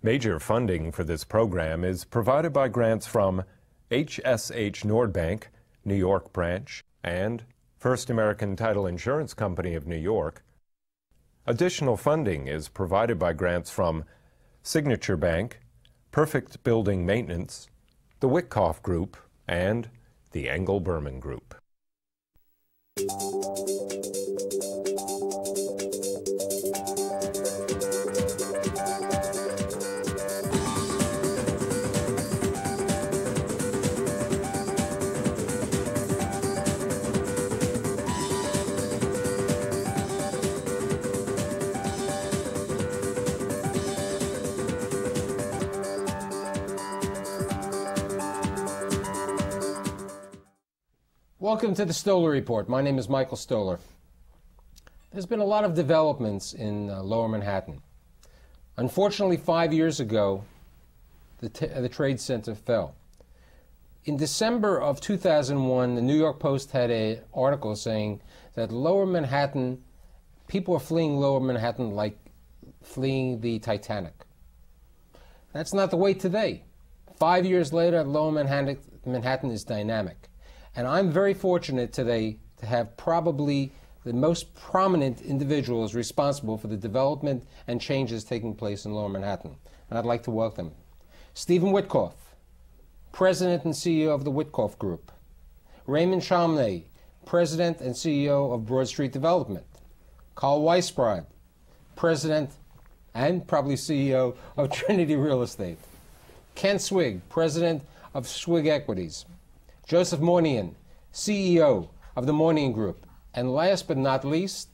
Major funding for this program is provided by grants from HSH Nordbank, New York branch, and First American Title Insurance Company of New York. Additional funding is provided by grants from Signature Bank, Perfect Building Maintenance, the Witkoff Group, and the Engel-Berman Group. Welcome to the Stoller Report. My name is Michael Stoller. There's been a lot of developments in Lower Manhattan. Unfortunately, 5 years ago, the Trade Center fell. In December of 2001, the New York Post had an article saying that Lower Manhattan, people are fleeing Lower Manhattan like fleeing the Titanic. That's not the way today. 5 years later, Lower Manhattan is dynamic. And I'm very fortunate today to have probably the most prominent individuals responsible for the development and changes taking place in Lower Manhattan. And I'd like to welcome Stephen Witkoff, President and CEO of the Witkoff Group. Raymond Chalmney, President and CEO of Broad Street Development. Carl Weisbrod, President and probably CEO of Trinity Real Estate. Ken Swig, President of Swig Equities. Joseph Moynihan, CEO of the Moynihan Group. And last but not least,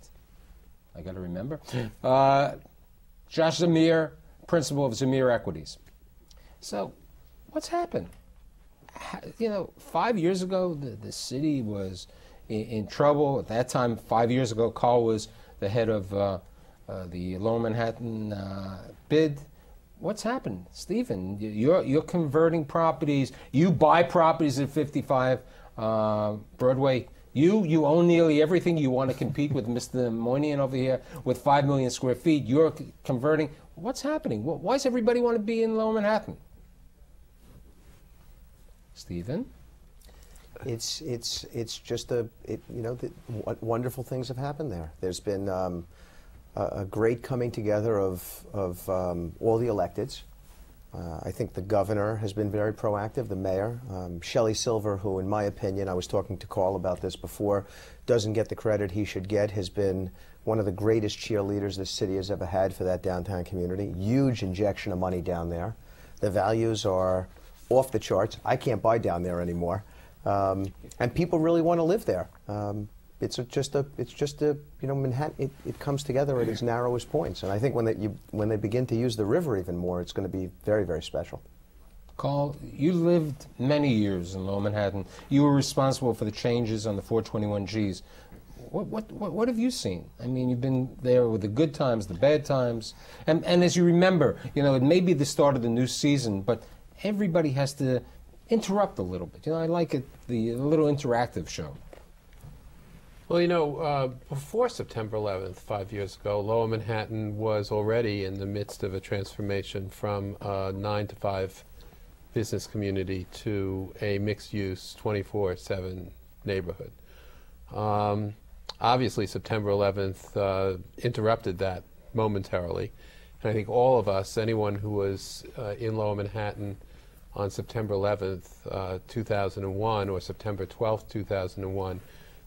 I got to remember, Josh Zamir, Principal of Zamir Equities. So what's happened? You know, 5 years ago, the city was in trouble. At that time, 5 years ago, Carl was the head of the Lower Manhattan bid. What's happened? Stephen, you're converting properties. You buy properties at 55 Broadway. You own nearly everything. You want to compete with Mr. Moynihan over here with 5 million square feet. You're converting. What's happening? Why does everybody want to be in Lower Manhattan? Stephen? It's just wonderful things have happened there. There's been a great coming together of all the electeds. I think the governor has been very proactive, the mayor. Shelley Silver, who in my opinion, I was talking to Carl about this before, doesn't get the credit he should get, has been one of the greatest cheerleaders this city has ever had for that downtown community. Huge injection of money down there. The values are off the charts. I can't buy down there anymore. And people really want to live there. It's just Manhattan. It comes together at its narrowest points, and I think when they begin to use the river even more, it's going to be very, very special. Carl, you lived many years in Lower Manhattan. You were responsible for the changes on the 421-Gs. What have you seen? I mean, you've been there with the good times, the bad times, and as you remember, you know, it may be the start of the new season, but everybody has to interrupt a little bit. You know, I like it, the little interactive show. Well, you know, before September 11th, 5 years ago, Lower Manhattan was already in the midst of a transformation from a 9-to-5 business community to a mixed-use 24/7 neighborhood. Obviously, September 11th interrupted that momentarily. And I think all of us, anyone who was in Lower Manhattan on September 11th, 2001, or September 12th, 2001,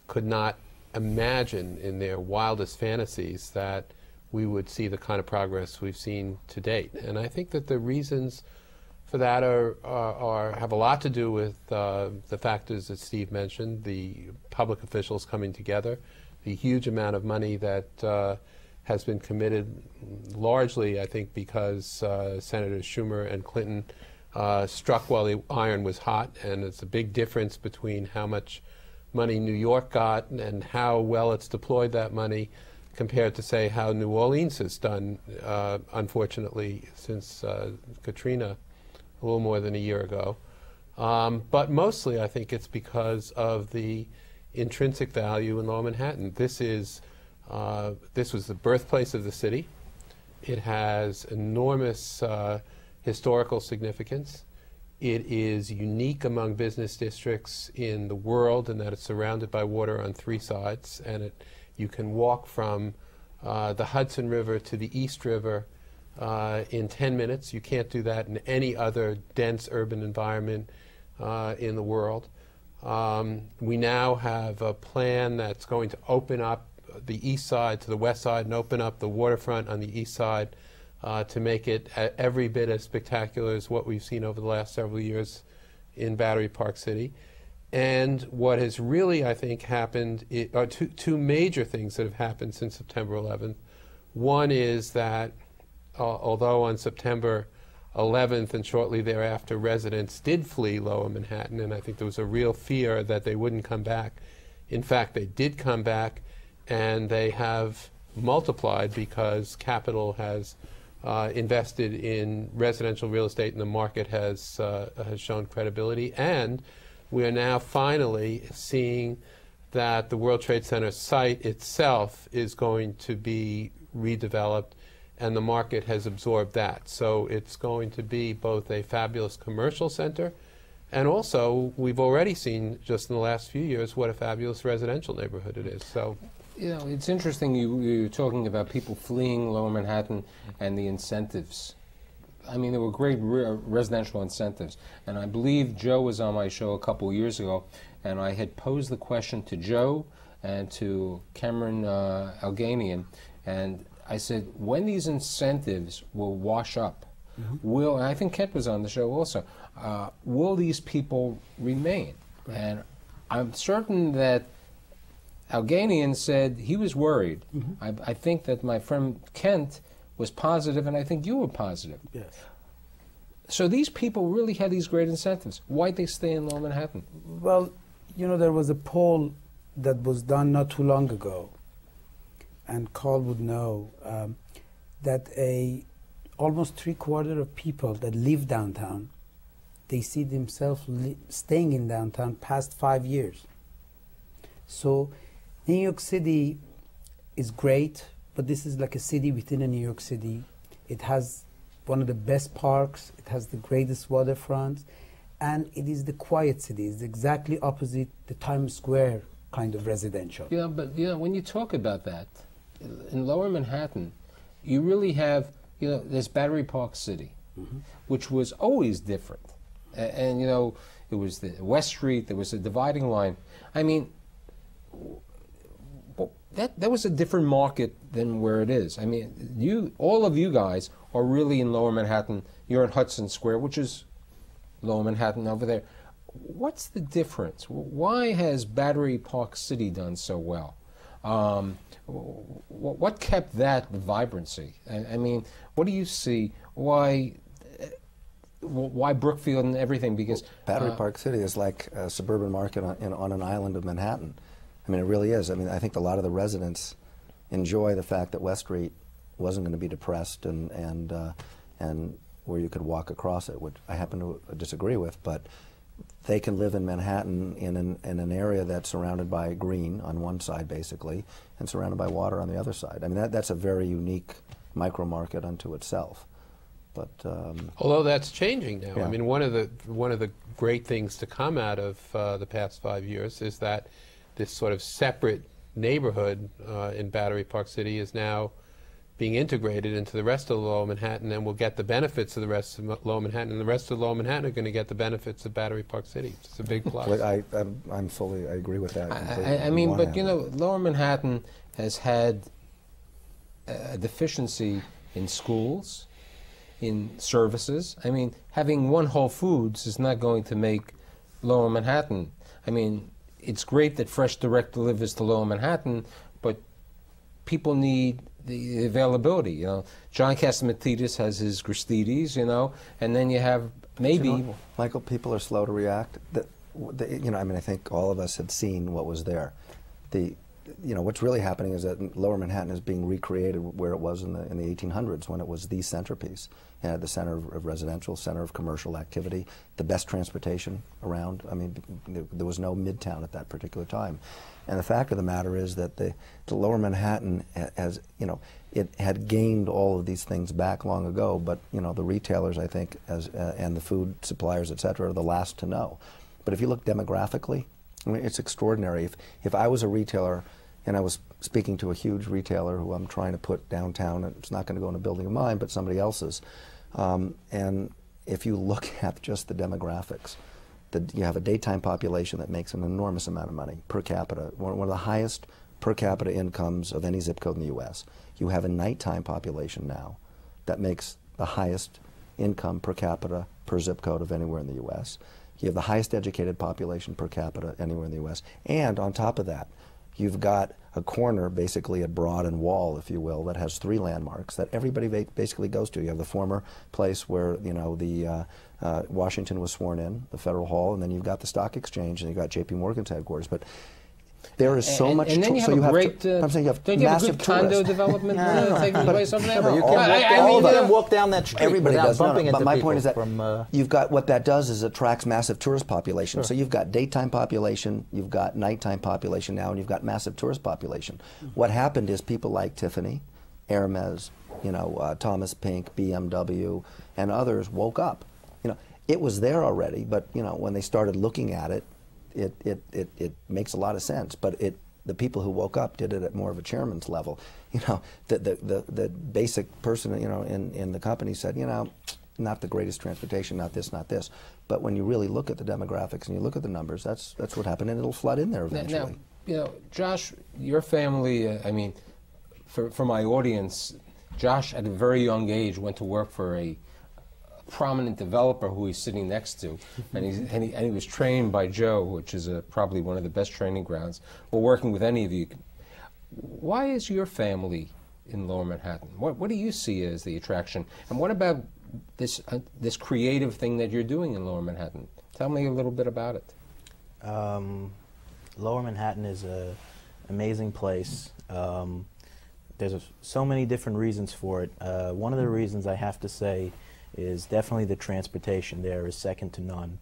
could not imagine in their wildest fantasies that we would see the kind of progress we've seen to date. And I think that the reasons for that have a lot to do with the factors that Steve mentioned, the public officials coming together, the huge amount of money that has been committed, largely, I think, because Senators Schumer and Clinton struck while the iron was hot, and it's a big difference between how much money New York got and how well it's deployed that money compared to, say, how New Orleans has done, unfortunately, since Katrina a little more than a year ago. But mostly, I think it's because of the intrinsic value in Lower Manhattan. This was the birthplace of the city. It has enormous historical significance. It is unique among business districts in the world in that it's surrounded by water on three sides, and you can walk from the Hudson River to the East River in 10 minutes. You can't do that in any other dense urban environment in the world. We now have a plan that's going to open up the east side to the west side and open up the waterfront on the east side to make it every bit as spectacular as what we've seen over the last several years in Battery Park City. And what has really, I think, happened are two major things that have happened since September 11th. One is that although on September 11th and shortly thereafter residents did flee Lower Manhattan, and I think there was a real fear that they wouldn't come back. In fact, they did come back, and they have multiplied because capital has invested in residential real estate, and the market has shown credibility. And we are now finally seeing that the World Trade Center site itself is going to be redeveloped, and the market has absorbed that. So it's going to be both a fabulous commercial center, and also we've already seen just in the last few years what a fabulous residential neighborhood it is. So, you know, it's interesting you're talking about people fleeing Lower Manhattan and the incentives. I mean, there were great residential incentives. And I believe Joe was on my show a couple of years ago, and I had posed the question to Joe and to Cameron Alganian, and I said, when these incentives will wash up, and I think Kent was on the show also, will these people remain? Right. And I'm certain that Alganian said he was worried. I think that my friend Kent was positive, and I think you were positive. Yes. So these people really had these great incentives. Why'd they stay in Lower Manhattan? Well, you know, there was a poll that was done not too long ago, and Carl would know, that almost 3/4 of people that live downtown, they see themselves staying in downtown past 5 years. So New York City is great, but this is like a city within a New York City. It has one of the best parks, it has the greatest waterfronts, and it is the quiet city. It's exactly opposite the Times Square kind of residential. Yeah, but you know, when you talk about that, in Lower Manhattan, you really have, you know, there's Battery Park City, which was always different. And you know, it was the West Street, there was a dividing line. I mean, that was a different market than where it is. I mean, all of you guys are really in Lower Manhattan. You're in Hudson Square, which is Lower Manhattan over there. What's the difference? Why has Battery Park City done so well? What kept that vibrancy? I mean, what do you see? Why Brookfield and everything? Because Battery Park City is like a suburban market on an island of Manhattan. I mean, it really is. I mean, I think a lot of the residents enjoy the fact that West Street wasn't going to be depressed and where you could walk across it, which I happen to disagree with, but they can live in Manhattan in an area that's surrounded by green on one side, basically, and surrounded by water on the other side. I mean, that's a very unique micro market unto itself. But although that's changing now. Yeah. I mean, one of the great things to come out of the past 5 years is that this sort of separate neighborhood in Battery Park City is now being integrated into the rest of Lower Manhattan, and will get the benefits of the rest of Lower Manhattan, and the rest of Lower Manhattan are going to get the benefits of Battery Park City. It's a big plus. I agree with that completely. I mean, but you know, Lower Manhattan has had a deficiency in schools, in services. I mean, having one Whole Foods is not going to make Lower Manhattan. I mean, it's great that Fresh Direct delivers to Lower Manhattan, but people need the availability. You know, John Catsimatidis has his Gristides, you know, and then you have maybe. You know, Michael, people are slow to react. You know, I mean, I think all of us had seen what was there. The you know, what's really happening is that Lower Manhattan is being recreated where it was in the 1800s, when it was the centerpiece. It had the center of residential, center of commercial activity, the best transportation around. I mean, there was no Midtown at that particular time. And the fact of the matter is that the Lower Manhattan has, you know, it had gained all of these things back long ago, but, you know, the retailers, I think, and the food suppliers, et cetera, are the last to know. But if you look demographically, I mean, it's extraordinary. If I was a retailer and I was speaking to a huge retailer who I'm trying to put downtown, and it's not going to go in a building of mine, but somebody else's, and if you look at just the demographics, you have a daytime population that makes an enormous amount of money per capita, one of the highest per capita incomes of any zip code in the U.S. You have a nighttime population now that makes the highest income per capita per zip code of anywhere in the U.S. You have the highest educated population per capita anywhere in the U.S. And on top of that, you've got a corner, basically at Broad and Wall, if you will, that has 3 landmarks that everybody basically goes to. You have the former place where, you know, the Washington was sworn in, the Federal Hall, and then you've got the Stock Exchange, and you've got J.P. Morgan's headquarters. But there is so much. And then you have a great. I'm saying you have don't you have a massive good condo tourists. development taking place over there? You can walk down that street Everybody without does. bumping into But my people point is that from, you've got, what that does is attracts massive tourist population. Sure. So you've got daytime population, you've got nighttime population now, and you've got massive tourist population. What happened is people like Tiffany, Hermes, you know, Thomas Pink, BMW, and others woke up. You know, it was there already, but, you know, when they started looking at it, it makes a lot of sense. But the people who woke up did it at more of a chairman's level. You know, the basic person, you know, in the company said, you know, not the greatest transportation, not this, not this. But when you really look at the demographics and you look at the numbers, that's what happened, and it'll flood in there eventually. Now, you know, Josh, your family, I mean, for my audience, Josh at a very young age went to work for a prominent developer who he's sitting next to, and he was trained by Joe, which is probably one of the best training grounds, or working with any of you. Why is your family in Lower Manhattan? What do you see as the attraction? And what about this creative thing that you're doing in Lower Manhattan? Tell me a little bit about it. Lower Manhattan is an amazing place. There's so many different reasons for it. One of the reasons I have to say is definitely the transportation there is second to none.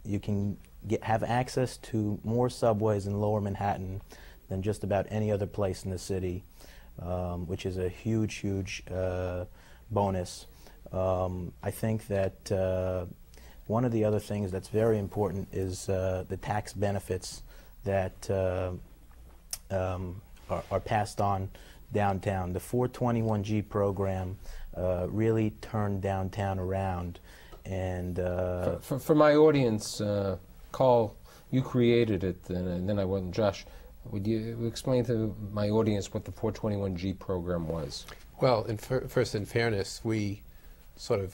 You can have access to more subways in Lower Manhattan than just about any other place in the city, which is a huge, huge bonus. I think that one of the other things that's very important is the tax benefits that are passed on downtown. The 421G program really turned downtown around. And for my audience, Carl, you created it, and then I went, Josh, would you explain to my audience what the 421G program was? Well, first, in fairness, we sort of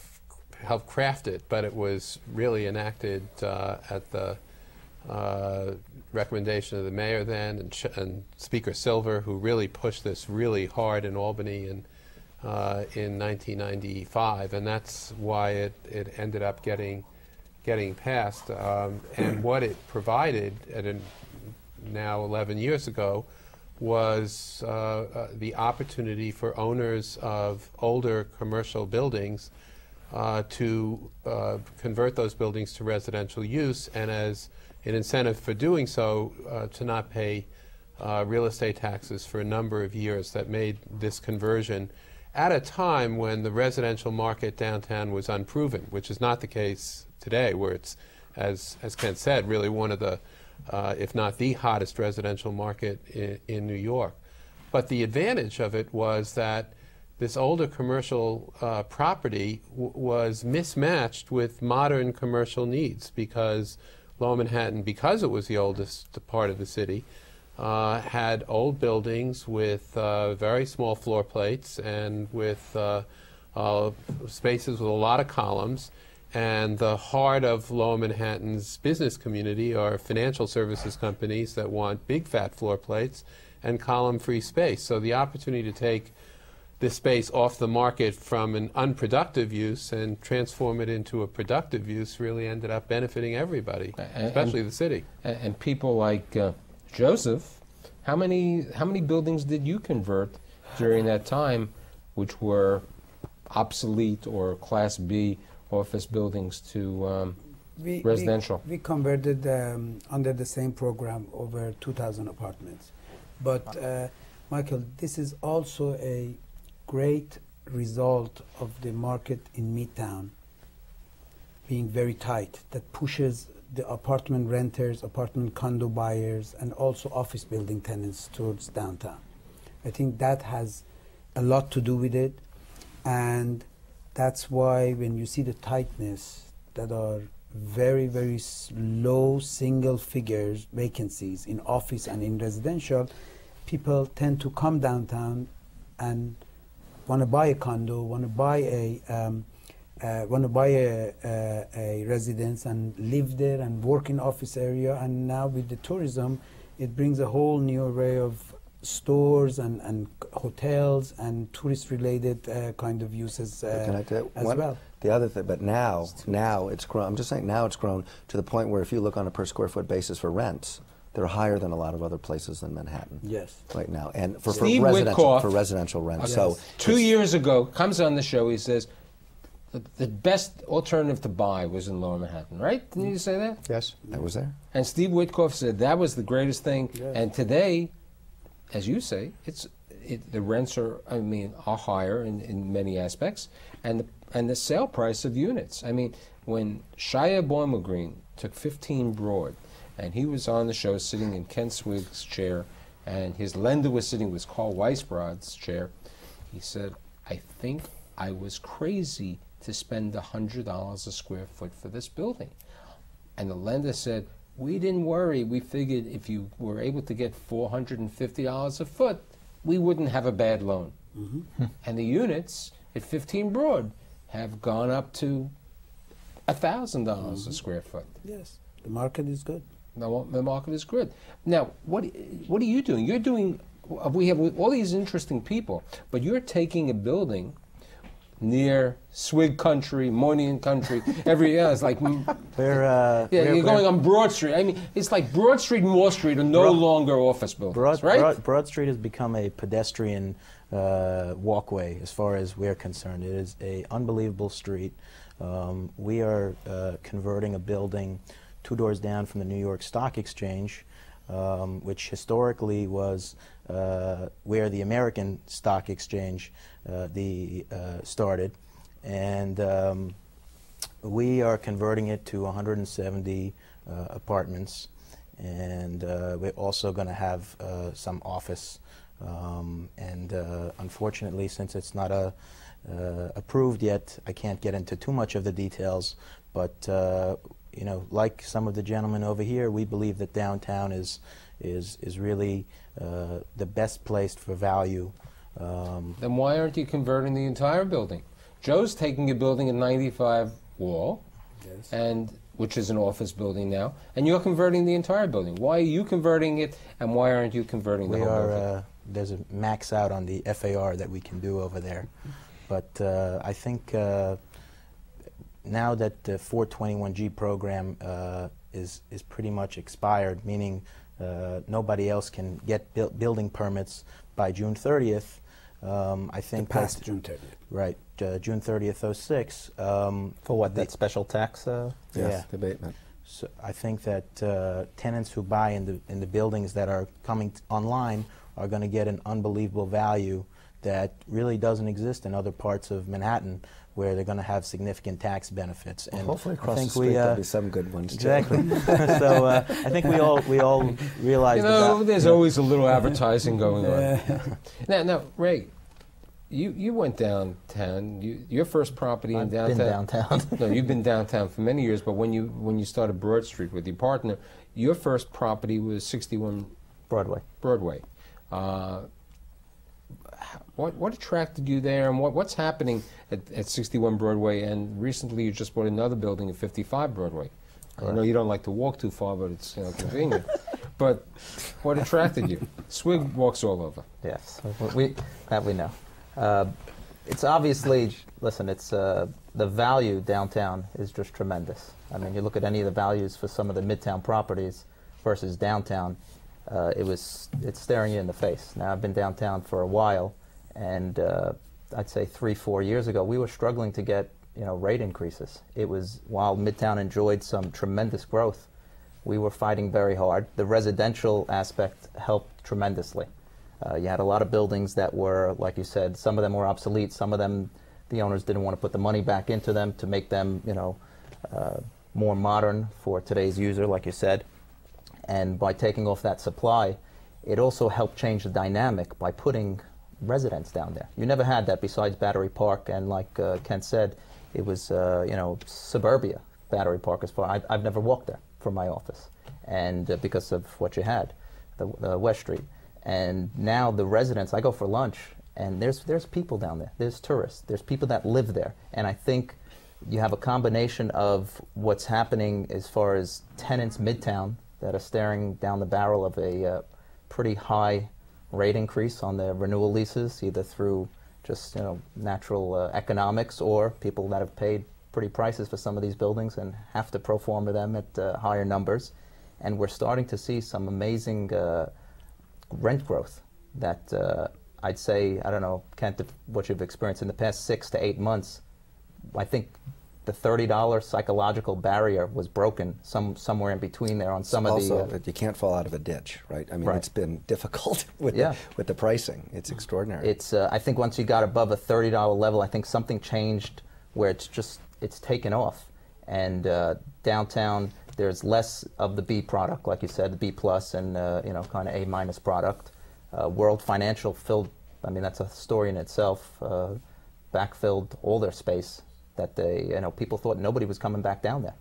helped craft it, but it was really enacted at the recommendation of the mayor then, and Speaker Silver, who really pushed this really hard in Albany in 1995, and that's why it ended up getting passed. And what it provided, now 11 years ago, was the opportunity for owners of older commercial buildings to convert those buildings to residential use, and as an incentive for doing so, to not pay real estate taxes for a number of years. That made this conversion at a time when the residential market downtown was unproven, which is not the case today, where it's, as Ken said, really one of the, if not the hottest residential market in New York. But the advantage of it was that this older commercial property was mismatched with modern commercial needs, because Lower Manhattan, because it was the oldest part of the city, had old buildings with very small floor plates and with spaces with a lot of columns. And the heart of Lower Manhattan's business community are financial services companies that want big fat floor plates and column-free space. So the opportunity to take this space off the market from an unproductive use and transform it into a productive use really ended up benefiting everybody, especially the city. And people like Joseph, How many buildings did you convert during that time, which were obsolete or Class B office buildings to residential? We converted under the same program over 2,000 apartments. But Michael, this is also a great result of the market in Midtown being very tight, that pushes the apartment renters, apartment condo buyers, and also office building tenants towards downtown. I think that has a lot to do with it, and that's why when you see the tightness that are very, very low single figures vacancies in office and in residential, people tend to come downtown and want to buy a condo, want to buy a residence and live there and work in office area. And now with the tourism, it brings a whole new array of stores and hotels and tourist-related kind of uses Can I tell you as one, well. The other thing, but now it's grown. I'm just saying now it's grown to the point where if you look on a per square foot basis for rents, they're higher than a lot of other places in Manhattan. Yes. Right now, and for Steve residential Witkoff, for residential rents. Okay. So 2 years ago, comes on the show. He says the best alternative to buy was in Lower Manhattan. Right? Didn't you say that? yes, I was there. And Steve Witkoff said that was the greatest thing. Yeah. And today, as you say, the rents are higher in many aspects, and the sale price of units. I mean, when Shia Boimel-Green took 15 Broad, and he was on the show sitting in Ken Swig's chair, and his lender was sitting with Carl Weisbrod's chair, he said, "I think I was crazy to spend $100 a square foot for this building." And the lender said, "We didn't worry. We figured if you were able to get $450 a foot, we wouldn't have a bad loan." Mm-hmm. And the units at 15 Broad have gone up to $1,000 a square foot. Yes, the market is good. The market is good. Now, what are you doing? You're doing. We have all these interesting people, but you're taking a building near Swig Country, Moynihan Country. It's like you're going on Broad Street. I mean, it's like Broad Street and Wall Street are no longer office buildings, right? Broad Street has become a pedestrian walkway as far as we're concerned. It is an unbelievable street. We are converting a building 2 doors down from the New York Stock Exchange, which historically was where the American Stock Exchange started, and we are converting it to 170 apartments, and we're also going to have some office, and unfortunately, since it's not approved yet, I can't get into too much of the details, but you know, like some of the gentlemen over here, we believe that downtown is really the best place for value. Then why aren't you converting the entire building? Joe's taking a building at 95 Wall, Yes. and which is an office building now, and you're converting the entire building. Why are you converting it, and why aren't you converting the whole building? There's a max out on the FAR that we can do over there, but I think now that the 421G program is pretty much expired, meaning nobody else can get building permits by June 30th, I think Past June 30th. Right, June 30th, 06. For what, that special tax? Yes, abatement. So I think that tenants who buy in the buildings that are coming online are going to get an unbelievable value that really doesn't exist in other parts of Manhattan, where they're going to have significant tax benefits. Well, and hopefully I across the think street there'll be some good ones too. exactly. So I think we all realize that. There's always a little advertising going on. Now, Ray, you went downtown. Your first property in downtown. I've been downtown. No, you've been downtown for many years. But when you started Broad Street with your partner, your first property was 61 Broadway. What attracted you there, and what's happening at 61 Broadway? And recently, you just bought another building at 55 Broadway. I know you don't like to walk too far, but it's convenient. But what attracted you? Swig walks all over. Yes, we know. It's obviously, listen, it's the value downtown is just tremendous. I mean, you look at any of the values for some of the midtown properties versus downtown, it's staring you in the face. Now, I've been downtown for a while, and I'd say 3-4 years ago, we were struggling to get rate increases. It was, while Midtown enjoyed some tremendous growth, we were fighting very hard. The residential aspect helped tremendously. You had a lot of buildings that were, like you said, some of them were obsolete, some of them the owners didn't want to put the money back into them to make them, more modern for today's user, like you said. And by taking off that supply, it also helped change the dynamic by putting residents down there. You never had that besides Battery Park, and like Kent said, it was, suburbia, Battery Park. As far I've never walked there from my office, and because of what you had, the West Street. And now the residents, I go for lunch, and there's people down there. There's tourists. There's people that live there. And I think you have a combination of what's happening as far as tenants Midtown that are staring down the barrel of a pretty high rate increase on their renewal leases, either through just natural economics, or people that have paid pretty prices for some of these buildings and have to pro forma them at higher numbers. And we're starting to see some amazing rent growth that I'd say, I don't know, Kent, what you've experienced in the past 6 to 8 months. I think the $30 psychological barrier was broken somewhere in between there on some also, of the... you can't fall out of a ditch, right? I mean, Right. It's been difficult with, with the pricing. It's extraordinary. It's I think once you got above a $30 level, I think something changed where it's taken off. And downtown, there's less of the B product, like you said, the B plus and kind of A minus product. World Financial filled, I mean, that's a story in itself, backfilled all their space that they, people thought nobody was coming back down there.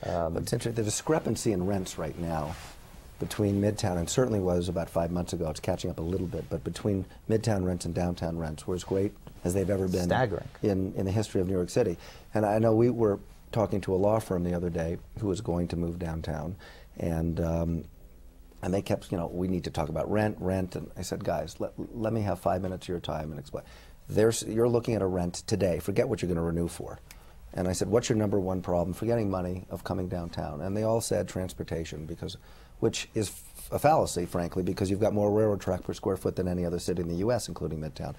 But it's interesting, the discrepancy in rents right now between Midtown, and certainly was about 5 months ago, it's catching up a little bit, but between Midtown rents and downtown rents were as great as they've ever been Staggering. in the history of New York City. And I know we were talking to a law firm the other day who was going to move downtown, and they kept, we need to talk about rent, and I said, guys, let me have 5 minutes of your time and explain. You're looking at a rent today, forget what you're going to renew for. And I said, what's your number one problem for getting money of coming downtown? And they all said transportation, which is a fallacy, frankly, because you've got more railroad track per square foot than any other city in the U.S., including Midtown.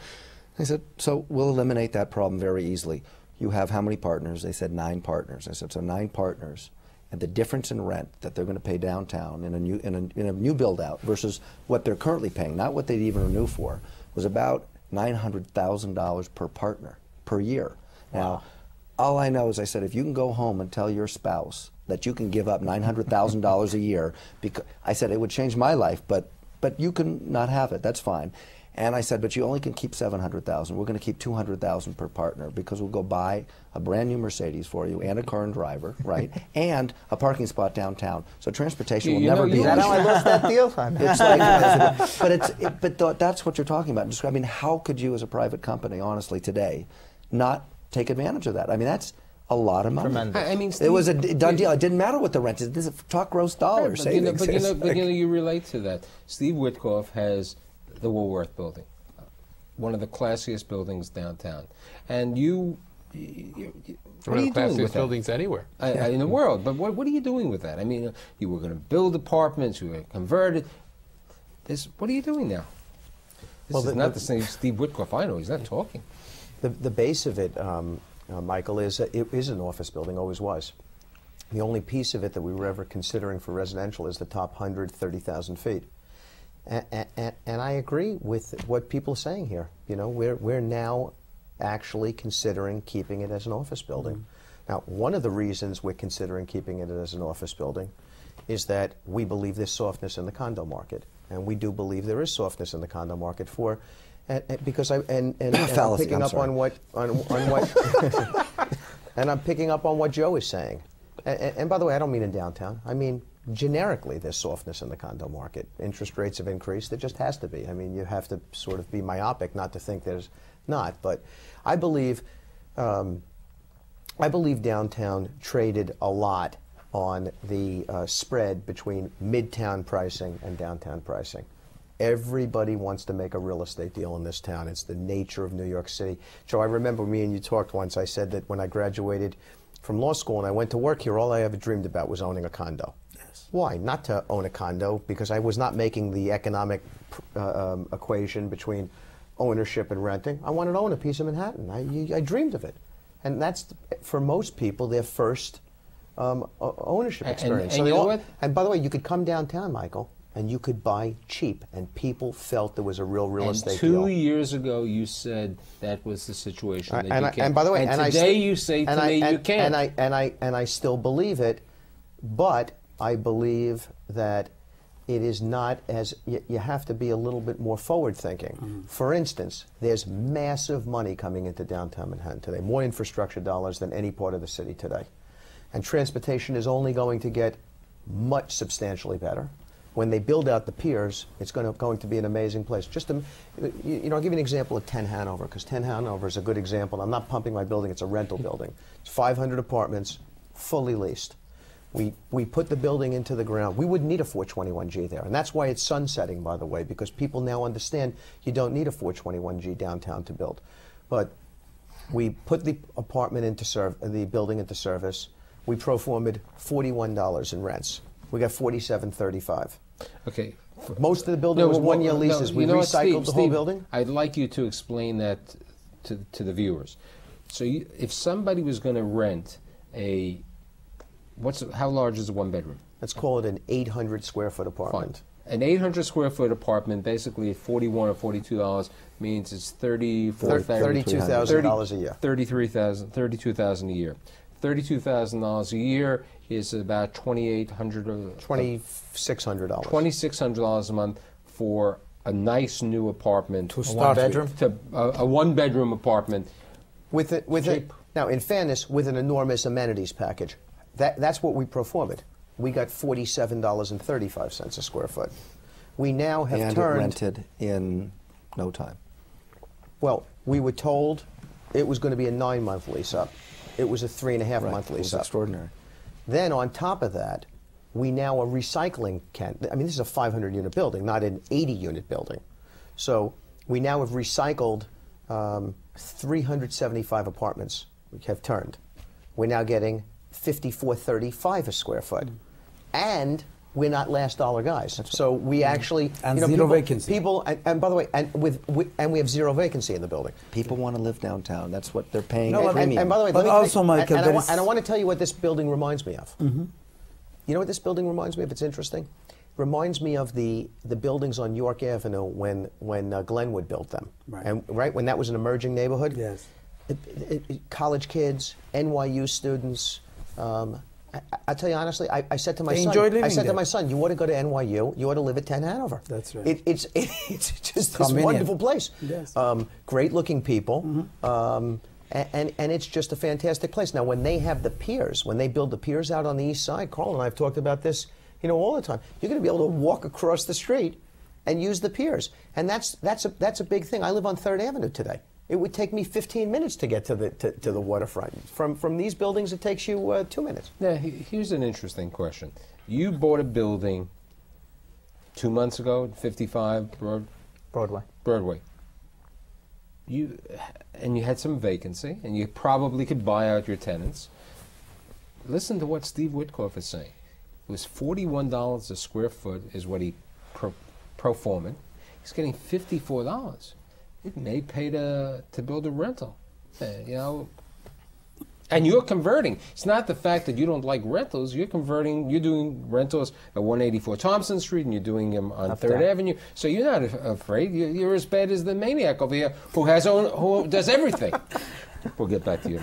I said, so we'll eliminate that problem very easily. You have how many partners? They said 9 partners. I said, so 9 partners. And the difference in rent that they're going to pay downtown in a new build out versus what they're currently paying, not what they'd even renew for, was about $900,000 per partner per year. Wow. Now, all I know is I said, if you can go home and tell your spouse that you can give up $900,000 a year, because I said it would change my life, but you can not have it. That's fine. And I said, but you only can keep $700,000. We're going to keep $200,000 per partner because we'll go buy a brand new Mercedes for you and a car and driver, right? And a parking spot downtown. So transportation will never be. Is that how I lost that deal? It's like, but that's what you're talking about. I mean, how could you, as a private company, honestly, today, not take advantage of that? I mean, that's a lot of money. Tremendous. I mean, Steve, it was a done deal. It didn't matter what the rent is. This is talk gross dollar savings. But you relate to that. Steve Witkoff has the Woolworth building, one of the classiest buildings downtown, and what are you doing with that? Buildings anywhere in the world. But what are you doing with that? I mean, you were going to build apartments, you were convert it. What are you doing now? This is not the same Steve Witkoff I know. He's not talking. The base of it, Michael, is it is an office building, always was. The only piece of it that we were ever considering for residential is the top 130,000 feet. And I agree with what people are saying here. We're now actually considering keeping it as an office building. Mm-hmm. Now, one of the reasons we're considering keeping it as an office building is that we believe there's softness in the condo market, and we do believe there is softness in the condo market because I'm picking up on what and I'm picking up on what Joe is saying. And by the way, I don't mean in downtown. I mean generically, there's softness in the condo market. Interest rates have increased. There just has to be. I mean, you have to sort of be myopic not to think there's not. But I believe downtown traded a lot on the spread between midtown pricing and downtown pricing. Everybody wants to make a real estate deal in this town. It's the nature of New York City. Joe, I remember me and you talked once. I said that when I graduated from law school and I went to work here, all I ever dreamed about was owning a condo. Yes. Why? Not to own a condo, because I was not making the economic equation between ownership and renting. I wanted to own a piece of Manhattan. I dreamed of it. And that's, for most people, their first ownership experience. And you know what? And by the way, you could come downtown, Michael, and you could buy cheap, and people felt there was a real estate deal. 2 years ago, you said that was the situation. That you can't. And by the way, and today you say to me you can't. And I still believe it, but I believe that it is not as, you have to be a little bit more forward thinking. For instance, there's massive money coming into downtown Manhattan today, more infrastructure dollars than any part of the city today. And transportation is only going to get much substantially better. When they build out the piers, it's going to be an amazing place. Just I'll give you an example of 10 Hanover, because 10 Hanover is a good example. I'm not pumping my building, it's a rental building. It's 500 apartments, fully leased. We put the building into the ground. We wouldn't need a 421G there. And that's why it's sunsetting, by the way, because people now understand you don't need a 421G downtown to build. But we put the apartment into the building into service. We pro formed $41 in rents. We got $47.35. Okay. Most of the building was one-year leases. We recycled the whole building. I'd like you to explain that to the viewers. So if somebody was going to rent a, how large is a one-bedroom? Let's call it an 800-square-foot apartment. Fine. An 800-square-foot apartment, basically $41 or $42 means it's $32,000 a year. $32,000 a year. $32,000 a year is about $2,600. $2,600 a month for a nice new apartment. To start a one-bedroom apartment. Now, in fairness, with an enormous amenities package. That's what we pro formed. We got $47.35 a square foot. We now have and turned. It rented in no time. Well, we were told it was going to be a 9-month lease up. It was a 3.5-month lease up. Extraordinary. Then on top of that, we now are recycling. I mean, this is a 500-unit building, not an 80-unit building. So we now have recycled 375 apartments. We have turned. We're now getting $54.35 a square foot, and we're not last dollar guys. So we actually zero vacancy. And by the way, and we have zero vacancy in the building. People want to live downtown. That's what they're paying. And by the way, Michael, I want to tell you what this building reminds me of. You know what this building reminds me of? It's interesting. Reminds me of the buildings on York Avenue when Glenwood built them. Right. And when that was an emerging neighborhood. Yes. College kids, NYU students. I tell you honestly, I said to my son, you ought to go to NYU. You ought to live at 10 Hanover. That's right. It's just this wonderful place. Yes. Great looking people, and it's just a fantastic place. Now, when they have the piers, when they build the piers out on the east side, Carl and I have talked about this, all the time. You're going to be able to walk across the street and use the piers, and that's a big thing. I live on 3rd Avenue today. It would take me 15 minutes to get to the waterfront. From these buildings, it takes you 2 minutes. Now, here's an interesting question. You bought a building 2 months ago, 55 Broadway. You had some vacancy, and you probably could buy out your tenants. Listen to what Steve Witkoff is saying. It was $41 a square foot is what he pro formed. He's getting $54. It may pay to build a rental, and you're converting. It's not the fact that you don't like rentals. You're converting. You're doing rentals at 184 Thompson Street, and you're doing them on 3rd Avenue. So you're not afraid. You're as bad as the maniac over here who does everything. We'll get back to you.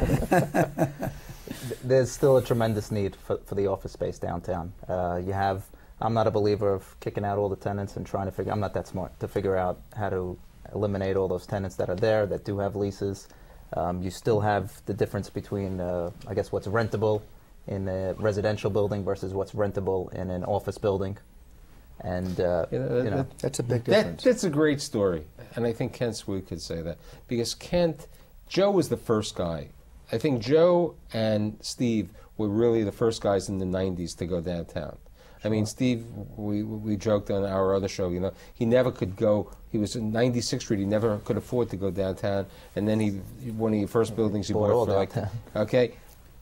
There's still a tremendous need for the office space downtown. I'm not a believer of kicking out all the tenants and trying to figure. I'm not that smart to figure out how to eliminate all those tenants that are there that do have leases. You still have the difference between, I guess, what's rentable in a residential building versus what's rentable in an office building. And, that's a big difference. That's a great story. And I think Kent Sweet could say that. Because Joe was the first guy. I think Joe and Steve were really the first guys in the 90s to go downtown. I mean, Steve, we joked on our other show, he never could go. He was in 96th Street. He never could afford to go downtown. And then one of your first buildings he bought for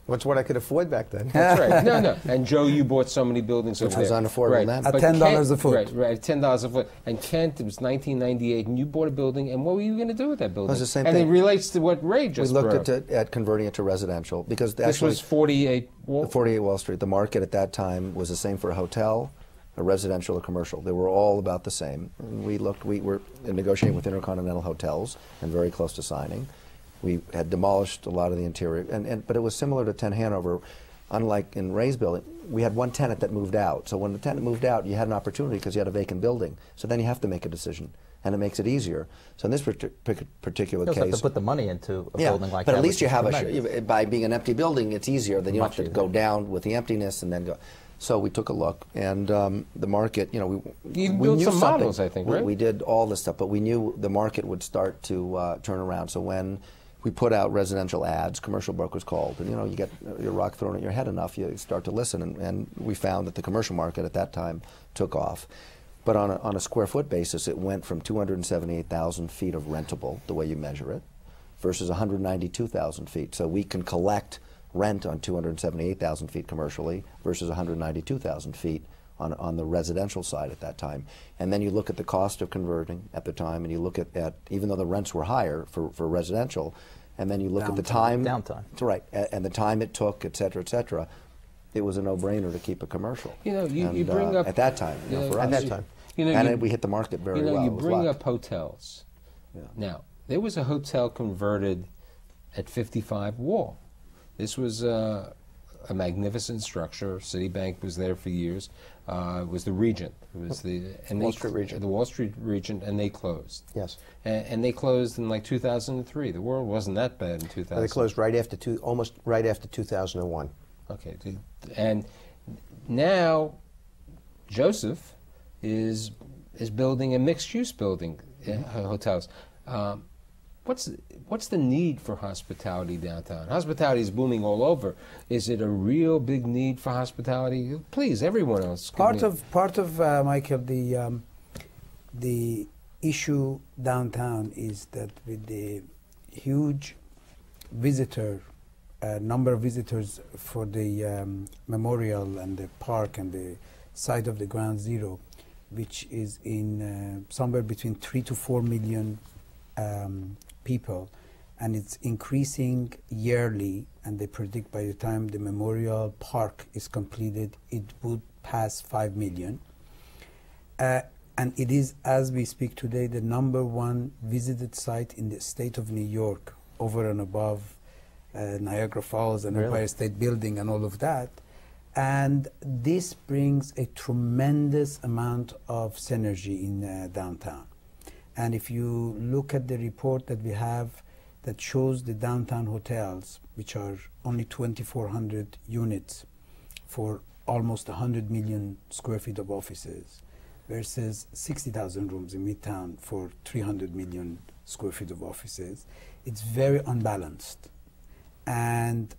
What's what I could afford back then? That's right. No. And Joe, you bought so many buildings Which over was there. unaffordable right. then. At But $10 a foot. Right, $10 a foot. And Kent, it was 1998, and you bought a building, and what were you going to do with that building? It was the same and thing. it relates to what Ray We just looked brought up. at converting it to residential because This actually was 48 Wall? 48 Wall Street. The market at that time was the same for a hotel, a residential, a commercial. They were all about the same. And we were negotiating with Intercontinental Hotels and very close to signing. We had demolished a lot of the interior, but it was similar to 10 Hanover. Unlike in Ray's building, we had one tenant that moved out. So when the tenant moved out, you had an opportunity because you had a vacant building. So then you have to make a decision, and it makes it easier. So in this particular You also case, have to put the money into a building like that. but at least which you is have tremendous. by being an empty building, it's easier. Then you don't Much have to easier. go down with the emptiness and then go. So we took a look, and the market, You we built knew some something. models, I think, right? We did all this stuff, but we knew the market would start to turn around. So when we put out residential ads, commercial brokers called, and you get your rock thrown at your head enough, you start to listen, and we found that the commercial market at that time took off. But on a square foot basis, it went from 278,000 feet of rentable, the way you measure it, versus 192,000 feet. So we can collect rent on 278,000 feet commercially versus 192,000 feet on the residential side at that time. And then you look at the cost of converting at the time, and you look at even though the rents were higher for residential, and then you look at the time. Downtime. Right, and the time it took, et cetera, it was a no-brainer to keep a commercial. You bring up... At that time, for us. At that time. We hit the market very well. You with bring luck. up hotels. Yeah. Now, there was a hotel converted at 55 Wall. This was a magnificent structure. Citibank was there for years. It was the Regent. It was the Wall Street Regent. The Wall Street Regent, and they closed. Yes. And they closed in like 2003. The world wasn't that bad in 2000. They closed almost right after 2001. Okay. And now Joseph is building a mixed-use building, hotels. What's the need for hospitality downtown? Hospitality is booming all over. Is it a real big need for hospitality? Please, everyone else. Part of Michael, the issue downtown is that with the huge number of visitors for the memorial and the park and the site of the Ground Zero, which is in somewhere between 3 to 4 million people, and it's increasing yearly, and they predict by the time the memorial park is completed, it would pass 5 million. And it is, as we speak today, the #1 visited site in the state of New York, over and above Niagara Falls and Really? Empire State Building and all of that. And this brings a tremendous amount of synergy in downtown. And if you look at the report that we have that shows the downtown hotels, which are only 2,400 units for almost 100 million square feet of offices, versus 60,000 rooms in Midtown for 300 million square feet of offices, it's very unbalanced. And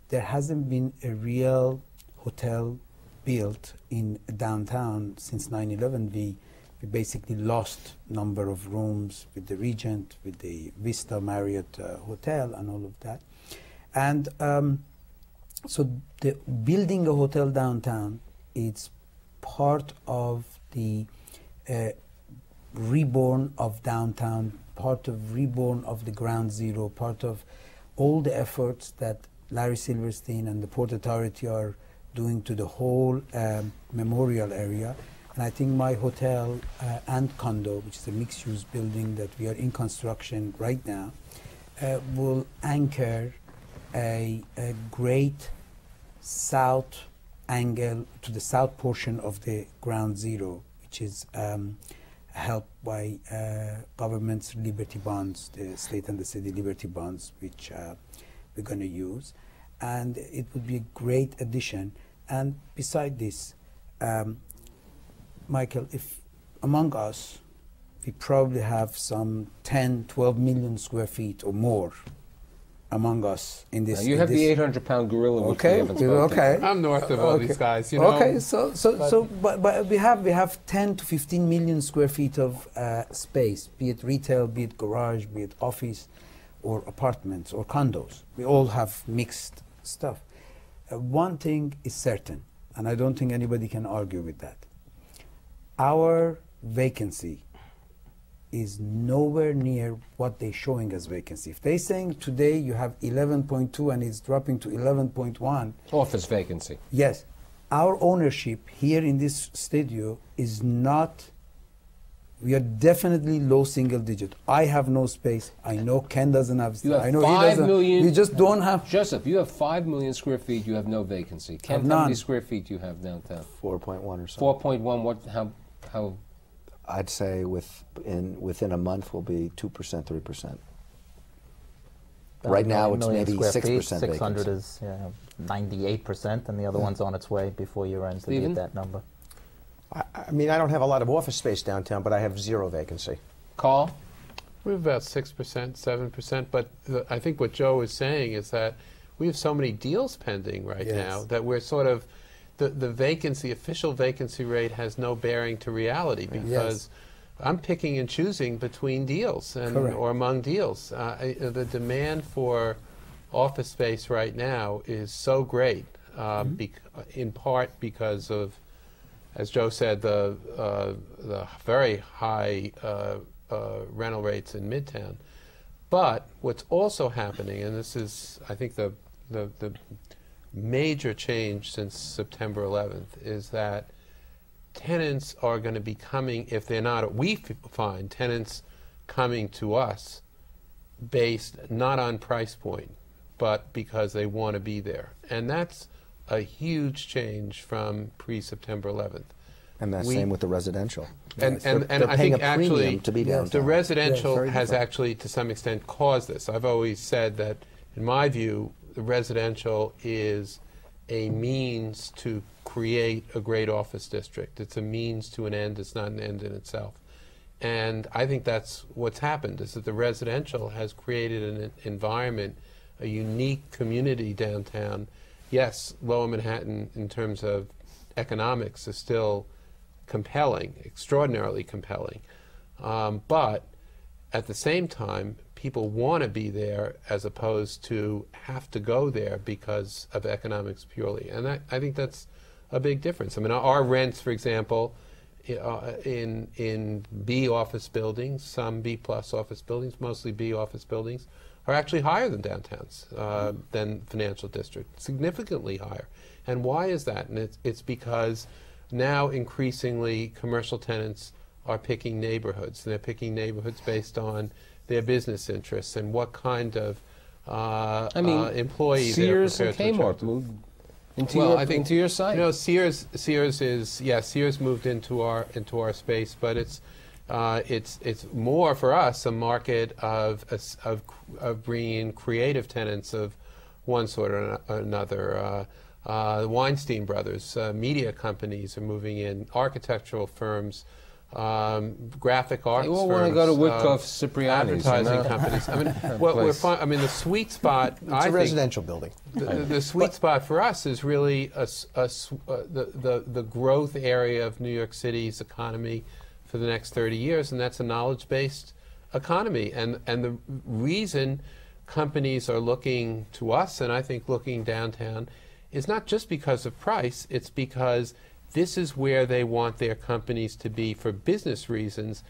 there hasn't been a real hotel built in downtown since 9/11. We basically lost number of rooms with the Regent, with the Vista Marriott Hotel and all of that. And so the building a hotel downtown, it's part of the reborn of downtown, part of reborn of the Ground Zero, part of all the efforts that Larry Silverstein and the Port Authority are doing to the whole memorial area. And I think my hotel and condo, which is a mixed-use building that we are in construction right now, will anchor a great south angle to the south portion of the Ground Zero, which is helped by government's Liberty bonds, the state and the city Liberty bonds, which we're going to use. And it would be a great addition. And beside this, Michael, if among us, we probably have some 10, 12 million square feet or more among us in this. Now you have the 800-pound gorilla. Which Okay, we haven't spoken. okay. I'm north of all these guys, Okay, but we have 10 to 15 million square feet of space, be it retail, be it garage, be it office, or apartments or condos. We all have mixed stuff. One thing is certain, and I don't think anybody can argue with that. Our vacancy is nowhere near what they're showing as vacancy. If they're saying today you have 11.2 and it's dropping to 11.1. Office vacancy. Yes. Our ownership here in this studio is not, we are definitely low single digit. I have no space. I know Ken doesn't have space. You have I know 5 he doesn't. million. We just don't have. Joseph, you have 5 million square feet, you have no vacancy. Ken, how many square feet do you have downtown? 4.1 or so. 4.1, what, how? I'd say within a month will be 2%, 3%. Right now it's maybe 6% 600 vacancy. is 98%, and the other one's on its way before year ends to be Stephen? at that number. I mean, I don't have a lot of office space downtown, but I have 0 vacancy. Carl? We have about 6%, 7%, but I think what Joe is saying is that we have so many deals pending right Yes. now that we're sort of, the vacancy, official vacancy rate has no bearing to reality because I'm picking and choosing between deals or among deals. The demand for office space right now is so great, in part because of, as Joe said, the very high rental rates in Midtown. But what's also happening, and this is, I think, the major change since September 11th, is that tenants are going to be coming, if they're not, we find tenants coming to us based not on price point, but because they want to be there. And that's a huge change from pre-September 11th. And that's same with the residential. And They're I paying think a actually premium to be downtown. the residential very has different. actually to some extent caused this. I've always said that, in my view, the residential is a means to create a great office district. It's a means to an end. It's not an end in itself. And I think that's what's happened, is that the residential has created an environment, a unique community downtown. Yes, Lower Manhattan, in terms of economics, is still compelling, extraordinarily compelling. But at the same time, people want to be there as opposed to have to go there because of economics purely. And I think that's a big difference. I mean, our rents, for example, in B office buildings, some B plus office buildings, mostly B office buildings, are actually higher than downtowns, than financial district, significantly higher. And why is that? And it's because now increasingly commercial tenants are picking neighborhoods. They're picking neighborhoods based on their business interests and what kind of employee Sears they're and prepared to attract. Kmart moved into your site. You know, Sears is, yes, Sears moved into our space, but it's more for us a market of bringing creative tenants of one sort or another. The Weinstein brothers, media companies are moving in, architectural firms, graphic arts They all firms, want to go to Witkoff Cipriani's. advertising companies. I mean, the sweet spot. It's a residential building. The sweet spot for us is really the growth area of New York City's economy for the next 30 years, and that's a knowledge-based economy. And the reason companies are looking to us, and I think looking downtown, is not just because of price, it's because this is where they want their companies to be for business reasons.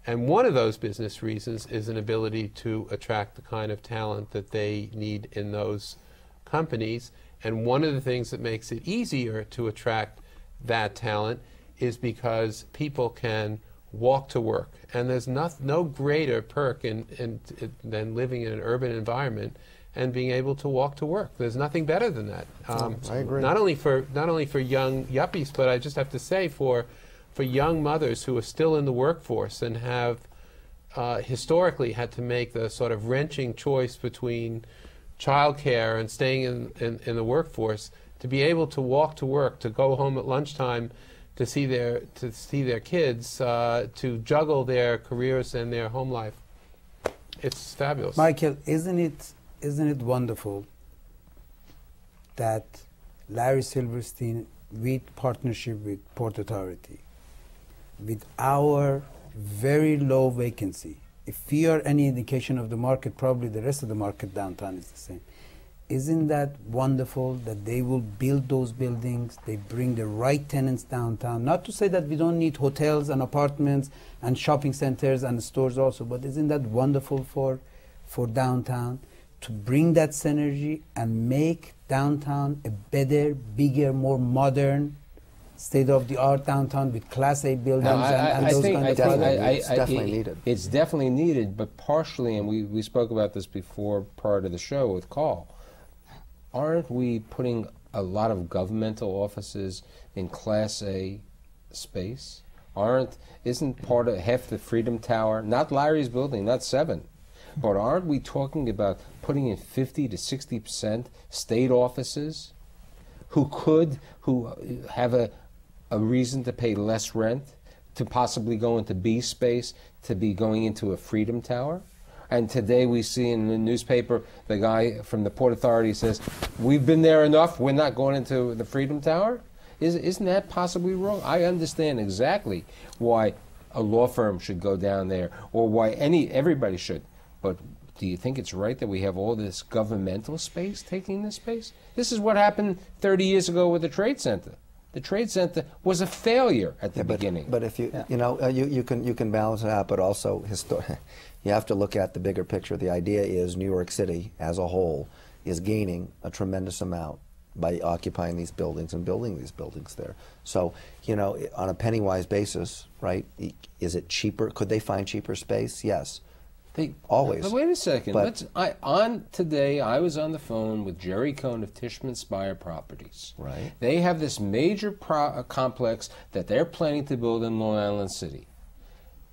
And one of those business reasons is an ability to attract the kind of talent that they need in those companies. And one of the things that makes it easier to attract that talent is because people can walk to work. And there's no greater perk than living in an urban environment and being able to walk to work. There's nothing better than that. I agree. Not only for young yuppies, but I just have to say for young mothers who are still in the workforce and have historically had to make the sort of wrenching choice between childcare and staying in the workforce, to be able to walk to work, to go home at lunchtime, to see their kids, to juggle their careers and their home life. It's fabulous. Michael, isn't it wonderful that Larry Silverstein, with partnership with Port Authority, with our very low vacancy, if we are any indication of the market, probably the rest of the market downtown is the same. isn't that wonderful that they will build those buildings, they bring the right tenants downtown? Not to say that we don't need hotels and apartments and shopping centers and stores also, but isn't that wonderful for downtown to bring that synergy and make downtown a better, bigger, more modern, state-of-the-art downtown with Class A buildings and those kind of It's definitely needed. It's definitely needed, but partially, and we spoke about this before prior to the show with Carl, aren't we putting a lot of governmental offices in Class A space? Isn't part of half the Freedom Tower, not Larry's building, not 7, but aren't we talking about putting in 50 to 60% state offices who have a reason to pay less rent, to possibly go into B space, to be going into a Freedom Tower? And today we see in the newspaper, the guy from the Port Authority says, we've been there enough, we're not going into the Freedom Tower? Isn't that possibly wrong? I understand exactly why a law firm should go down there, or why everybody should. But do you think it's right that we have all this governmental space taking this space? This is what happened 30 years ago with the Trade Center. The Trade Center was a failure at the beginning. But if you you can balance it out, but also you have to look at the bigger picture. The idea is New York City as a whole is gaining a tremendous amount by occupying these buildings and building these buildings there. So, on a penny-wise basis, right, is it cheaper? Could they find cheaper space? Yes. Always. But wait a second. Today, I was on the phone with Jerry Cohn of Tishman Speyer Properties. Right. They have this major complex that they're planning to build in Long Island City.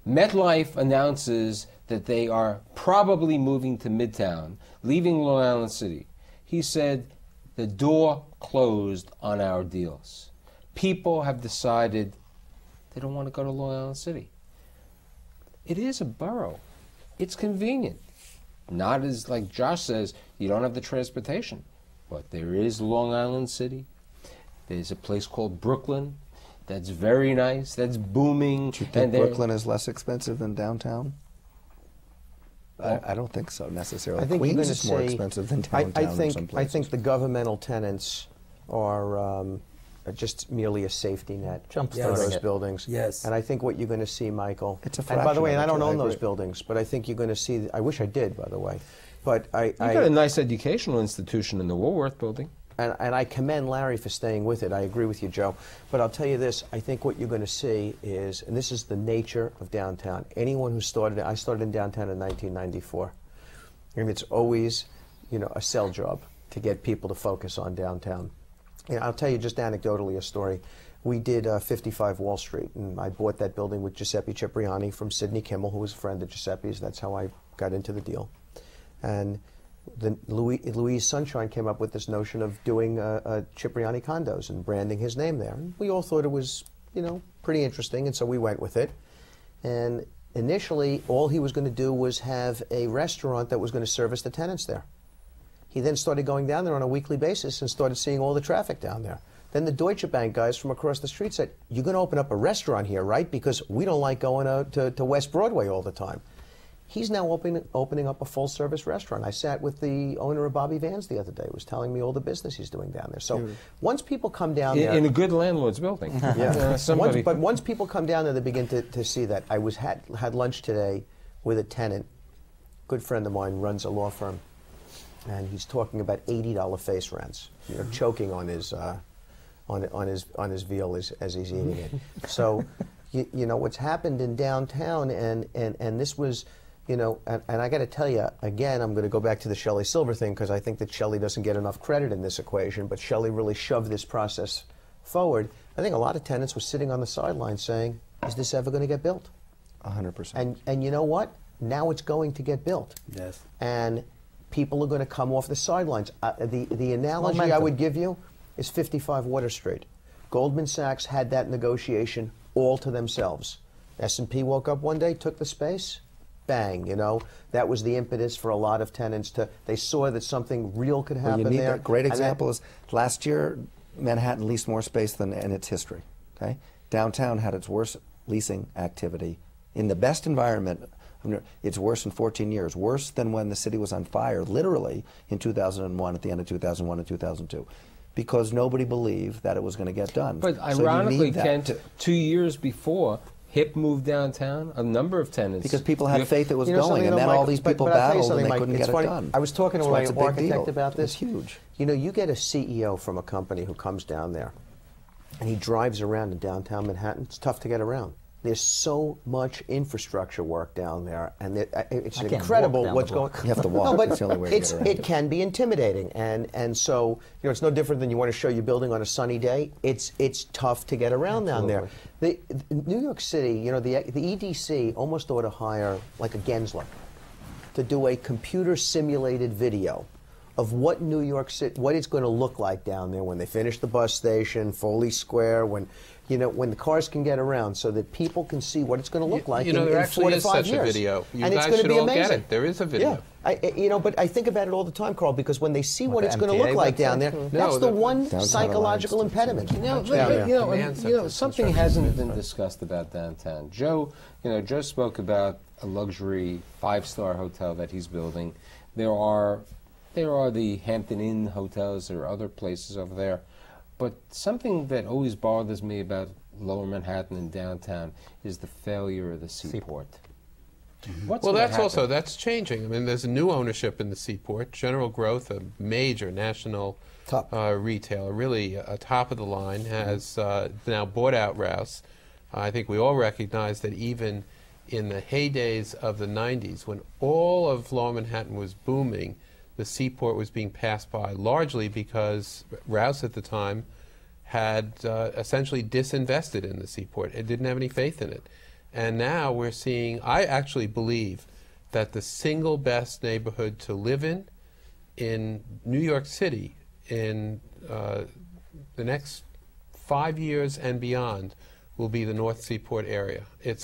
MetLife announces that they are probably moving to Midtown, leaving Long Island City. He said, the door closed on our deals. People have decided they don't want to go to Long Island City. It is a borough. It's convenient. Not as, like Josh says, you don't have the transportation. But there is Long Island City. There's a place called Brooklyn that's very nice, that's booming. Do you think Brooklyn is less expensive than downtown? I don't think so necessarily. I think Queens is more expensive than downtown in some places. I think the governmental tenants are just merely a safety net for those buildings. Yes. And I think what you're going to see, Michael, it's a and by the way, and I don't own those agree. buildings, but I think you're going to see, I wish I did, by the way, but You got a nice educational institution in the Woolworth building. And I commend Larry for staying with it. I agree with you, Joe. But I'll tell you this, I think what you're going to see is, and this is the nature of downtown, anyone who started, I started in downtown in 1994. And it's always, a sell job to get people to focus on downtown. I'll tell you just anecdotally a story. We did 55 Wall Street, and I bought that building with Giuseppe Cipriani from Sidney Kimmel, who was a friend of Giuseppe's. That's how I got into the deal. And Louise Sunshine came up with this notion of doing Cipriani condos and branding his name there. And we all thought it was, pretty interesting, and so we went with it. And initially, all he was going to do was have a restaurant that was going to service the tenants there. He then started going down there on a weekly basis and started seeing all the traffic down there. Then the Deutsche Bank guys from across the street said, you're going to open up a restaurant here, right? Because we don't like going to West Broadway all the time. He's now opening up a full-service restaurant. I sat with the owner of Bobby Vans the other day. He was telling me all the business he's doing down there. So once people come down there... In a good landlord's building. Yeah. But once people come down there, they begin to see that. I had lunch today with a tenant. A good friend of mine runs a law firm. And he's talking about $80 face rents. Choking on his veal as he's eating it. So, what's happened in downtown, and this was, and I got to tell you again, I'm going to go back to the Shelley Silver thing because I think that Shelley doesn't get enough credit in this equation. But Shelley really shoved this process forward. I think a lot of tenants were sitting on the sidelines saying, "Is this ever going to get built?" 100%. And you know what? Now it's going to get built. Yes. And people are going to come off the sidelines. The analogy I would give you is 55 Water Street. Goldman Sachs had that negotiation all to themselves. S&P woke up one day, took the space, bang, That was the impetus for a lot of tenants they saw that something real could happen there. A great example is last year, Manhattan leased more space than in its history. Okay? Downtown had its worst leasing activity in the best environment It's worse in 14 years, worse than when the city was on fire, literally, in 2001, at the end of 2001 and 2002. Because nobody believed that it was going to get done. But So you ironically, need that Ken, 2 years before, HIP moved downtown, a number of tenants. because people had faith it was You know going, something, and then Mike, all these but people I'll tell you battled and something, they Mike, couldn't it's get funny. it done. I was talking to That's why my it's a big architect deal. about this. It's huge. You know, you get a CEO from a company who comes down there, and he drives around in downtown Manhattan. It's tough to get around. There's so much infrastructure work down there, and it's I can't incredible walk down what's the going. block. You have to walk. No, but That's the only way to get around it it. can be intimidating, and so it's no different than you want to show your building on a sunny day. It's tough to get around down there. New York City, the EDC almost ought to hire like a Gensler to do a computer simulated video of what New York City, what it's going to look like down there when they finish the bus station, Foley Square, when the cars can get around, so that people can see what it's going to look like there in 4 actually to is 5 such years. a video. You and guys it's going to should be all get amazing. it. There is a video. Yeah, but I think about it all the time, Carl, because when they see what the it's going to MTA look like down there, website? that's No, the the one Downtown psychological Alliance impediment. Command center something construction hasn't is been done. discussed about downtown. Joe spoke about a luxury 5-star hotel that he's building. There are the Hampton Inn hotels. There are other places over there. But something that always bothers me about Lower Manhattan and downtown is the failure of the seaport. What's Well, gonna that's happen? that's changing. I mean, there's a new ownership in the Seaport. General Growth, a major national retailer, really a top of the line, has now bought out Rouse. I think we all recognize that even in the heydays of the 90s, when all of Lower Manhattan was booming, the Seaport was being passed by largely because Rouse at the time had essentially disinvested in the Seaport. It didn't have any faith in it. And now we're seeing, I actually believe that the single best neighborhood to live in New York City in the next 5 years and beyond will be the North Seaport area. It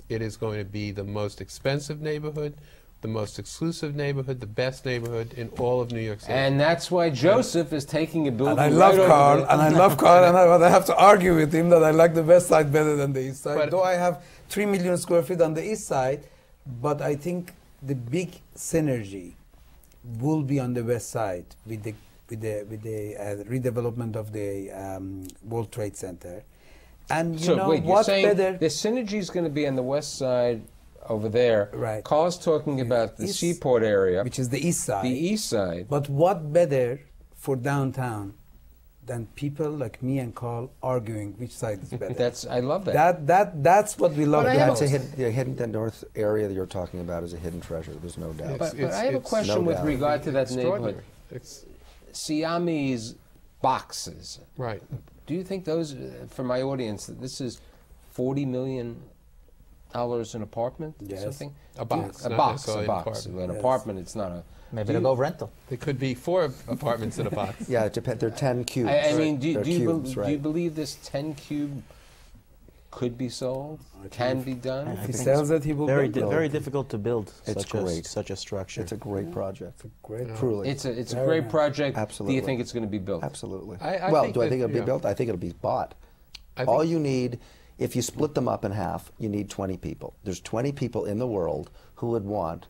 is going to be the most expensive neighborhood, the most exclusive neighborhood, the best neighborhood in all of New York City. And that's why Joseph is taking a building. And I love right Carl, over there. and I love Carl, but I have to argue with him that I like the west side better than the east side. But- Though I have 3 million square feet on the east side, but I think the big synergy will be on the west side with the redevelopment of the World Trade Center. And you So know wait, you're what saying better? the synergy is going to be on the west side over there. Right. Carl's talking about the East- seaport area, Which is the east side. the east side. But what better for downtown than people like me and Carl arguing which side is better? I love that. That's what we love But I the have That's a most. hidden, the north area that you're talking about is a hidden treasure. There's no doubt. But It's- I have a it's question no with doubt. regard to that neighborhood. It's Siamese boxes. right. Do you think those, for my audience, that this is $40 million an apartment? Yes. Something? A box, A not box. necessarily A an box. apartment. An Yes. apartment. It's not a. Maybe Do to you- go rental. There could be 4 apartments in a box. Yeah, it depends. They're 10 cubes. I mean, They're do you cubes, do you believe this 10 cube could be sold? Can be done? If he think sells it, he will Very, build it. very difficult to build It's such great. such a structure. It's a great project. Great. Truly. It's a Very great nice. project. Do Absolutely. you think it's going to be built? Absolutely. I Well, think do I that, think it'll you be know, built? I think it'll be bought. I All think- you need, if you split them up in half, you need 20 people. There's 20 people in the world who would want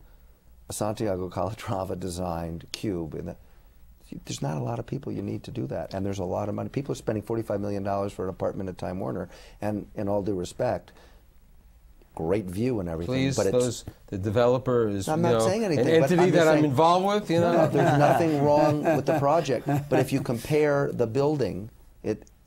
a Santiago Calatrava designed cube. There's not a lot of people you need to do that, and there's a lot of money. People are spending $45 million for an apartment at Time Warner, and in all due respect, great view and everything. Please, but the developer is I'm not saying anything, an but entity I'm just that I'm saying- involved with. You know, No, there's nothing wrong with the project. But if you compare the building,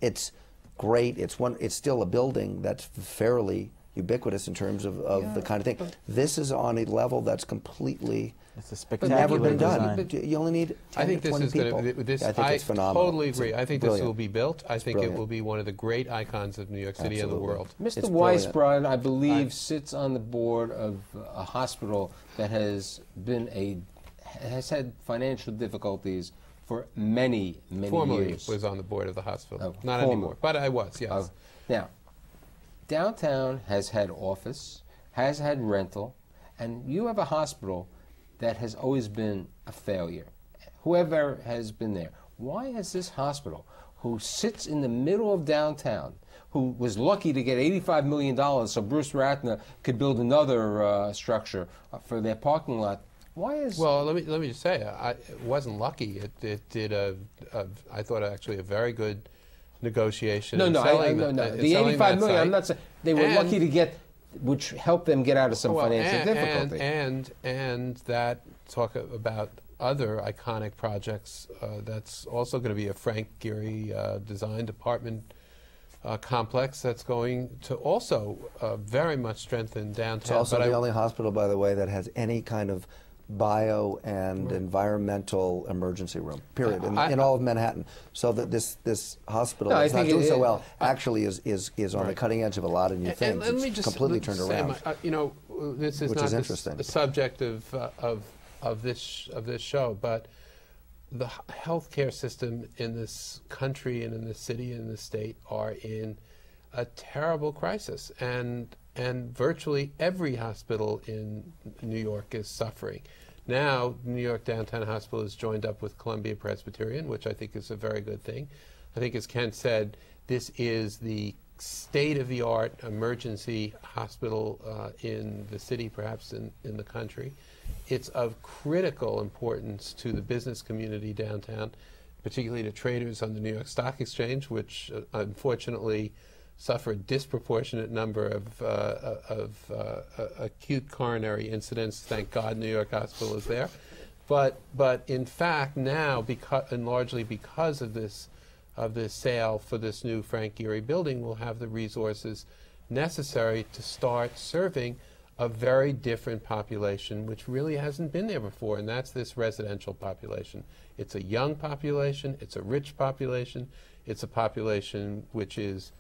it's great. It's still a building that's fairly ubiquitous in terms of the kind of thing. This is on a level that's completely It's a never spectacular been done. design. You only need 10 I think to this 20 is people. going to this. I think it's phenomenal. Totally It's agree. I think this brilliant. will be built. I think it brilliant. will be one of the great icons of New York City and the Absolutely. world. Mr. It's brilliant. Weisbrod, I believe, sits on the board of a hospital that has had financial difficulties for many Formerly years. was on the board of the hospital. Oh, Not former. anymore, but I was. Yes. Oh, now, downtown has had office, has had rental, and you have a hospital that has always been a failure. Whoever has been there. Why has this hospital, who sits in the middle of downtown, who was lucky to get $85 million so Bruce Ratner could build another structure for their parking lot. Why is... Well, let me just say, it wasn't lucky. It did I thought actually a very good negotiation. No, the $85 million, I'm not saying, they were lucky to get, which helped them get out of some financial difficulty. And that, talk about other iconic projects, that's also going to be a Frank Gehry design apartment complex that's going to also very much strengthen downtown. It's also the only hospital, by the way, that has any kind of bio and environmental emergency room, period, in all of Manhattan. So that this hospital that's not doing so well actually is on the cutting edge of a lot of new things. And let me it's just completely turned around. You know, this is not the subject of this show, but the healthcare system in this country and in this city and in this state are in a terrible crisis, and virtually every hospital in New York is suffering. Now, New York Downtown Hospital is joined up with Columbia Presbyterian, which I think is a very good thing. I think, as Ken said, this is the state-of-the-art emergency hospital in the city, perhaps in the country. It's of critical importance to the business community downtown, particularly to traders on the New York Stock Exchange, which unfortunately suffer a disproportionate number of acute coronary incidents. Thank God New York Hospital is there. But in fact now, and largely because of this sale for this new Frank Gehry building, we'll have the resources necessary to start serving a very different population, which really hasn't been there before, and that's this residential population. It's a young population, it's a rich population, it's a population which is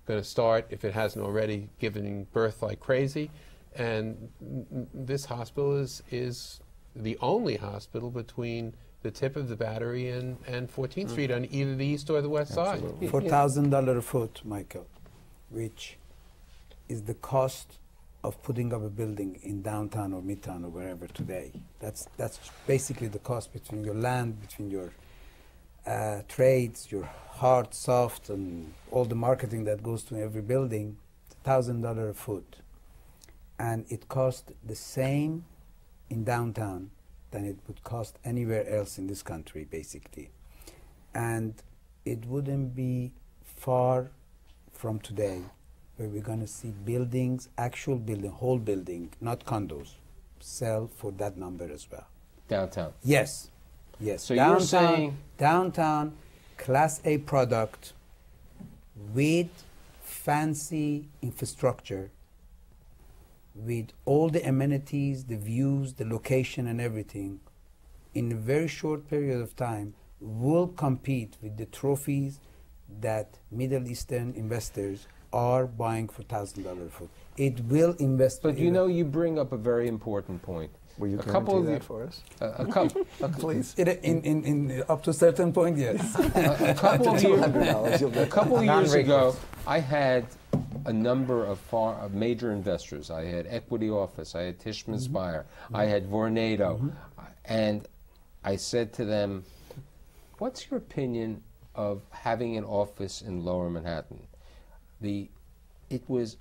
going to start, if it hasn't already, giving birth like crazy. And this hospital is the only hospital between the tip of the Battery and 14th Street on either the east or the west side. $4,000 a foot, Michael, which is the cost of putting up a building in downtown or midtown or wherever today. That's basically the cost between your land, between your trades, your hard, soft, and all the marketing that goes to every building. $1,000 a foot. And it cost the same in downtown than it would cost anywhere else in this country, basically. And it wouldn't be far from today where we're going to see buildings, actual building, whole building, not condos, sell for that number as well. Downtown? Yes. Yes. So you're saying... Downtown, Class A product with fancy infrastructure, with all the amenities, the views, the location and everything, in a very short period of time, will compete with the trophies that Middle Eastern investors are buying for $1,000 a foot. It will invest. But you know, you bring up a very important point. Will you guarantee that for us? Please. In up to a certain point, yes. A couple of years ago, I had a number of major investors. I had Equity Office, I had Tishman Speyer, I had Vornado, and I said to them, what's your opinion of having an office in Lower Manhattan? It was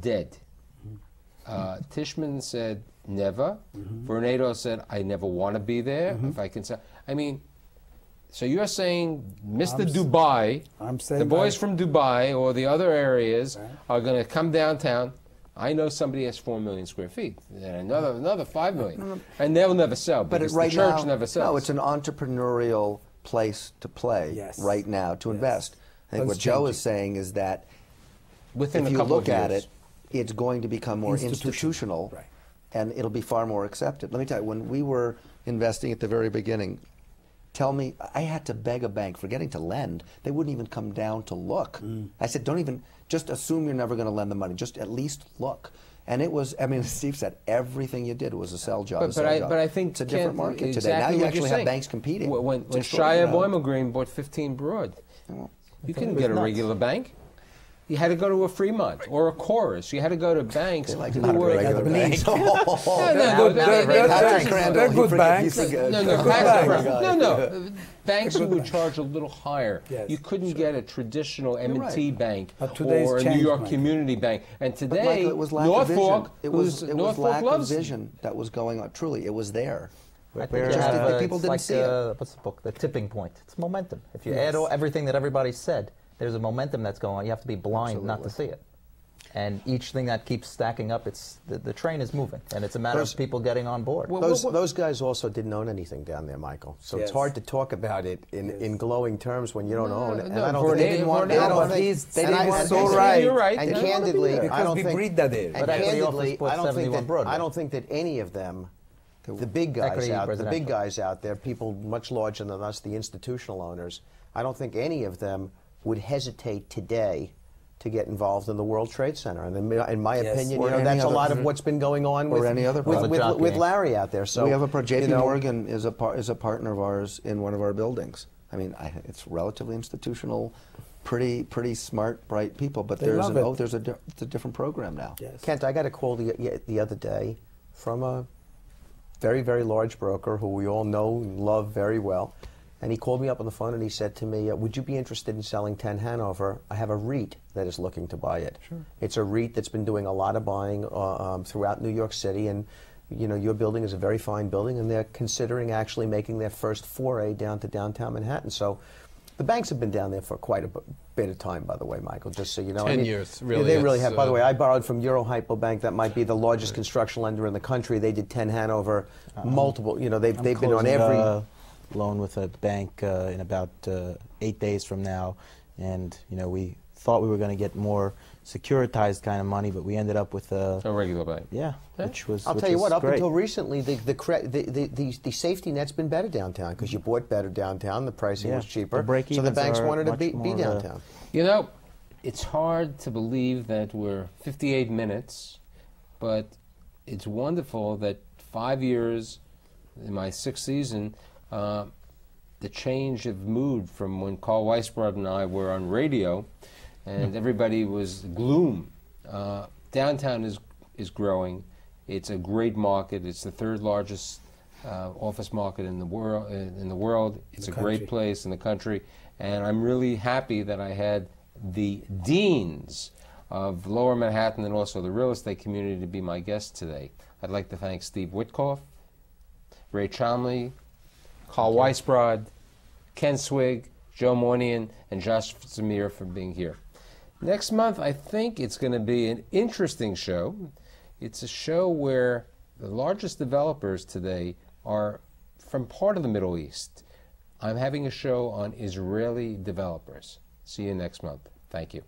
dead. Tishman said, never. Vornado said, I never want to be there. If I can say, I mean, so you're saying Mr. Dubai, the boys from Dubai or the other areas are going to come downtown. I know somebody has 4 million square feet, and another 5 million, and they'll never sell because the church never sells. No, it's an entrepreneurial place to play right now, to invest. I think what Joe is saying is that within if a you couple look of at years, it, it's going to become more institutional, and it'll be far more accepted. Let me tell you, when we were investing at the very beginning, tell me, I had to beg a bank, forgetting to lend. They wouldn't even come down to look. I said, don't even, just assume you're never going to lend the money. Just at least look. And it was, I mean, as Steve said, everything you did was a sell job. But I think it's a different market exactly today. Now you actually have saying. banks competing. When Shia Boimel Green bought 15 Broad, you couldn't get a regular bank. You had to go to a Fremont or a Chorus. You had to go to banks. Like who not a were- regular bank. They're good banks. Banks who would charge a little higher. Yes, You couldn't get a traditional M&T bank But today's or a New changed, York Michael. Community Bank. And But today, Michael, it was lack of vision. Norfolk, It was Norfolk lack of loves vision that was going on. Truly, it was there. I think Where- you Just have, that the people it's didn't like, see it. what's the book? The Tipping Point. It's momentum. If you add everything that everybody said, there's a momentum that's going on. You have to be blind not to see it. And each thing that keeps stacking up, it's the train is moving, and it's a matter of people getting on board. Those guys also didn't own anything down there, Michael. So it's Yes. hard to talk about it in glowing terms when you don't own it. And no, I don't for think an- they didn't for want. an I don't animal, think. they and did I- so and- right. You're right. And They don't wanna be candidly, there. I Because don't we think. breed that area. And But Equity candidly, Office bought I don't think 71 that Broadway. I don't think that any of them, the big Equity guys residential. out there, people much larger than us, the institutional owners, I don't think any of them would hesitate today to get involved in the World Trade Center. And in my Yes. opinion, Or you know, any that's a other- lot of what's been going on or with any other with, project. with Larry out there. So we have JP you know, Morgan is a partner of ours in one of our buildings. I mean, it's relatively institutional, pretty smart, bright people. But They love it. there's it's a different program now. Yes. Kent, I got a call the other day from a very, very large broker who we all know and love very well. And he called me up on the phone and he said to me, would you be interested in selling 10 Hanover? I have a REIT that is looking to buy it. Sure. It's a REIT that's been doing a lot of buying throughout New York City. And you know, your building is a very fine building, and they're considering actually making their first foray down to downtown Manhattan. So the banks have been down there for quite a bit of time, by the way, Michael, just so you know. 10 years, really. They really It's, have. By the way, I borrowed from Euro Hypo Bank. That might be the largest construction lender in the country. They did 10 Hanover, multiple, you know, they've been on every... loan with a bank in about 8 days from now, and you know, we thought we were going to get more securitized kind of money, but we ended up with A regular bank. which was. I'll which tell you was what, up great. until recently, the safety net's been better downtown because you bought better downtown, the pricing was cheaper, the so the break-evens banks are wanted to much be more, downtown. You know, it's hard to believe that we're 58 minutes, but it's wonderful that 5 years in my sixth season, the change of mood from when Carl Weisbrod and I were on radio and everybody was gloom. Downtown is growing. It's a great market. It's the third largest office market in the world. It's a great place in the country. And I'm really happy that I had the deans of Lower Manhattan and also the real estate community to be my guests today. I'd like to thank Steve Witkoff, Ray Chomley, Carl Weisbrod, Ken Swig, Joe Moynihan, and Josh Zamir for being here. Next month, I think it's going to be an interesting show. It's a show where the largest developers today are from part of the Middle East. I'm having a show on Israeli developers. See you next month. Thank you.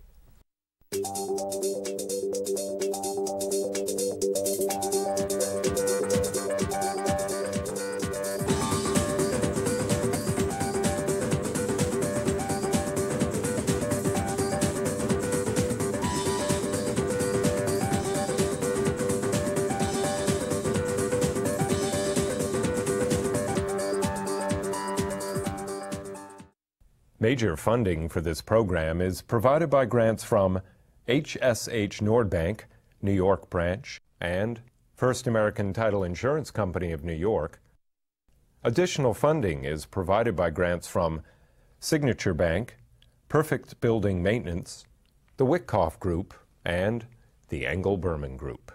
Major funding for this program is provided by grants from HSH Nordbank, New York branch, and First American Title Insurance Company of New York. Additional funding is provided by grants from Signature Bank, Perfect Building Maintenance, the Witkoff Group, and the Engel Berman Group.